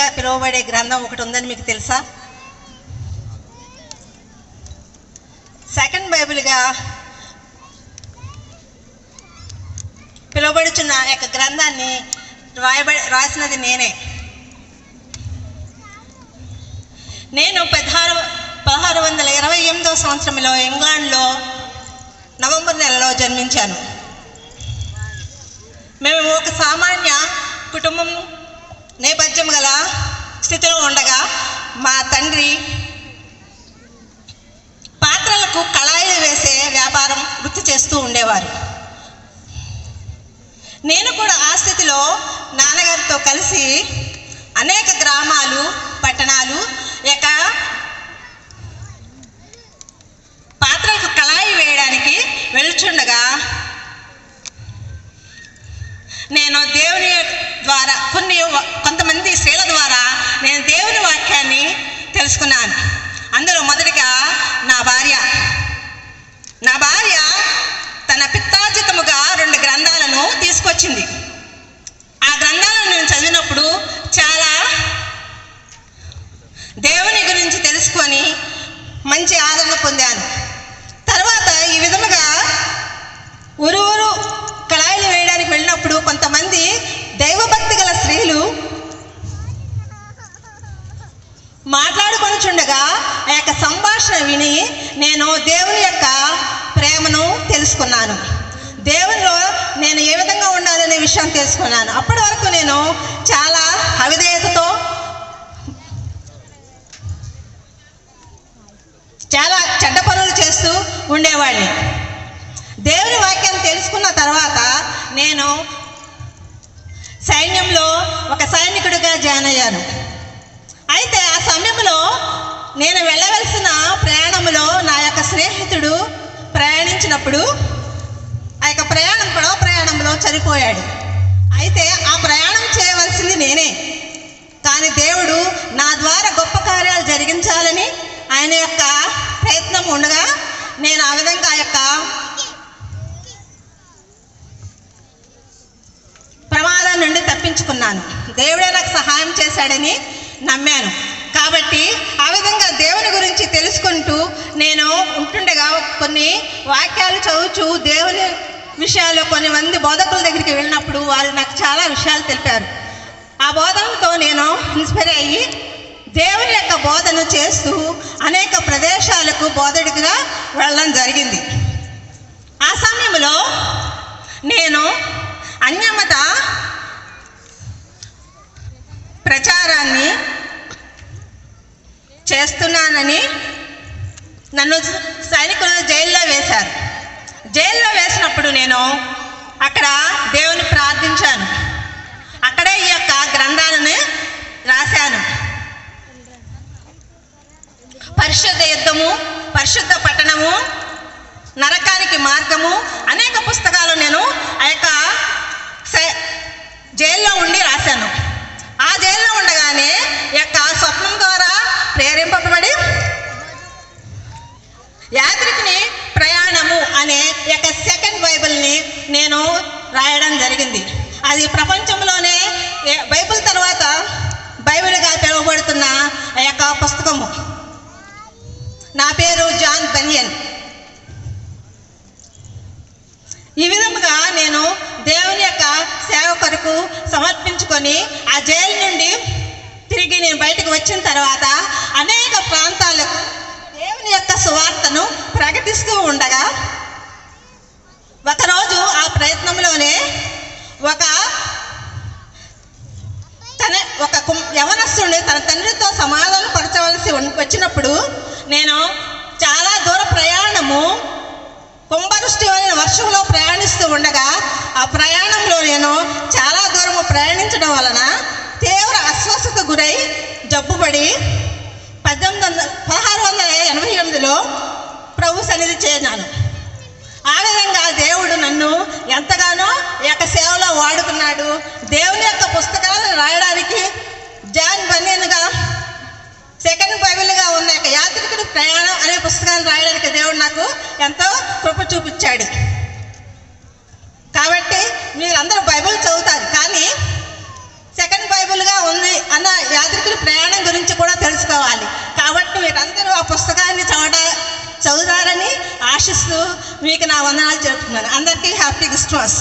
బైబిల్గా పిలువబడే గ్రంథం ఒకటి ఉందని మీకు తెలుసా? సెకండ్ బైబిల్గా పిలువబడుచున్న యొక్క గ్రంథాన్ని రాసినది నేనే. నేను 1628వ సంవత్సరంలో ఇంగ్లాండ్లో నవంబర్ నెలలో జన్మించాను. మేము ఒక సామాన్య కుటుంబం నేపథ్యం గల స్థితిలో ఉండగా మా తండ్రి పాత్రలకు కళాయిలు వేసే వ్యాపారం వృత్తి చేస్తూ ఉండేవారు. నేను కూడా ఆ స్థితిలో నాన్నగారితో కలిసి అనేక గ్రామాలు, పట్టణాలు యొక్క పాత్రలకు కళాయి వేయడానికి వెళ్తుండగా నేను దేవుని ద్వారా కొంతమంది స్త్రీల ద్వారా నేను దేవుని వాక్యాన్ని తెలుసుకున్నాను. అందులో మొదటిగా నా భార్య తన పిత్తార్జితముగా 2 గ్రంథాలను తీసుకొచ్చింది. ఆ గ్రంథాలను నేను చదివినప్పుడు చాలా దేవుని గురించి తెలుసుకొని మంచి ఆదరణ పొందాను. తర్వాత ఈ విధముగా ఊరు కళాయిలు వేయడానికి వెళ్ళినప్పుడు కొంతమంది దైవభక్తి గల స్త్రీలు మాట్లాడుకొనిచుండగా ఆ యొక్క సంభాషణ విని నేను దేవుని యొక్క ప్రేమను తెలుసుకున్నాను. దేవునిలో నేను ఏ విధంగా ఉండాలనే విషయం తెలుసుకున్నాను. అప్పటి వరకు నేను చాలా అవిధేయతతో చాలా చెడ్డ పనులు చేస్తూ ఉండేవాడిని. దేవుని వాక్యాన్ని తెలుసుకున్న తర్వాత నేను సైన్యంలో ఒక సైనికుడిగా జాయిన్ అయ్యాను. అయితే ఆ సమయంలో నేను వెళ్ళవలసిన ప్రయాణంలో నా యొక్క స్నేహితుడు ప్రయాణించినప్పుడు ఆ యొక్క ప్రయాణంలో చనిపోయాడు. అయితే ఆ ప్రయాణం చేయవలసింది నేనే. కానీ దేవుడు నా ద్వారా గొప్ప కార్యాలు జరిగించాలని ఆయన యొక్క ప్రయత్నం ఉండగా నేను ఆ విధంగా ఆ యొక్క ప్రమాదం నుండి తప్పించుకున్నాను. దేవుడే నాకు సహాయం చేశాడని నమ్మాను. కాబట్టి ఆ విధంగా దేవుని గురించి తెలుసుకుంటూ నేను ఉంటుండగా కొన్ని వాక్యాలు చదువుచు దేవుని విషయాలు కొన్ని మంది బోధకుల దగ్గరికి వెళ్ళినప్పుడు వారు నాకు చాలా విషయాలు తెలిపారు. ఆ బోధనతో నేను ఇన్స్పైర్ అయ్యి దేవుని యొక్క బోధన చేస్తూ అనేక ప్రదేశాలకు బోధకుడిగా వెళ్ళడం జరిగింది. ఆ సమయంలో నేను అన్యమత ప్రచారాన్ని చేస్తున్నానని నన్ను సైనికులను జైల్లో వేశారు. జైల్లో వేసినప్పుడు నేను అక్కడ దేవుని ప్రార్థించాను. అక్కడే ఈ యొక్క గ్రంథాలను రాశాను. పరిశుద్ధ యుద్ధము, పరిశుద్ధ పట్టణము, నరకానికి మార్గము, అనేక పుస్తకాలు నేను ఆ యొక్క జైల్లో ఉండి రాశాను. ఆ జైల్లో ఉండగానే ఈ యొక్క స్వప్నం ద్వారా ప్రేరేపింపబడి యాత్రికుని ప్రయాణము అనే యొక్క సెకండ్ బైబిల్ని నేను రాయడం జరిగింది. అది ప్రపంచంలోనే బైబిల్ తర్వాత బైబిల్గా పిలువబడుతున్న ఆ యొక్క పుస్తకము. నా పేరు జాన్ బెన్యన్. ఈ విధముగా నేను దేవుని యొక్క సేవ కొరకు సమర్పించుకొని ఆ జైలు నుండి తిరిగి నేను బయటకు వచ్చిన తర్వాత అనేక ప్రాంతాలకు దేవుని యొక్క సువార్తను ప్రకటిస్తూ ఉండగా ఒకరోజు ఆ ప్రయత్నంలోనే ఒక యవనస్తుడిని తన తండ్రితో సమాధాన పరచవలసి వచ్చినప్పుడు నేను చాలా దూర ప్రయాణము కుంభవృష్టి అయిన వర్షంలో ప్రయాణిస్తూ ఉండగా ఆ ప్రయాణంలో నేను చాలా దూరము ప్రయాణించడం వలన తీవ్ర అస్వస్థతకు గురై జబ్బుపడి 1688లో ప్రభు సన్నిధి చేరినాను. ఆ విధంగా దేవుడు నన్ను ఎంతగానో ఈ యొక్క సేవలో వాడుకున్నాడు. దేవుని యొక్క పుస్తకాలను రాయడానికి జాన్ బెన్యన్గా సెకండ్ బైబిల్గా ఉన్న యొక్క యాత్రికుడి ప్రయాణం అనే పుస్తకాన్ని రాయడానికి దేవుడు నాకు ఎంతో కృప చూపించాడు. మీరందరూ బైబిల్ చదువుతారు, కానీ సెకండ్ బైబిల్గా ఉంది అన్న యాత్రిక తెలుసుకోవాలి. కాబట్టి మీరందరూ ఆ పుస్తకాన్ని చదువుతారని ఆశిస్తూ మీకు నా వందనాలు చెబుతున్నాను. అందరికీ హ్యాపీ క్రిస్మస్.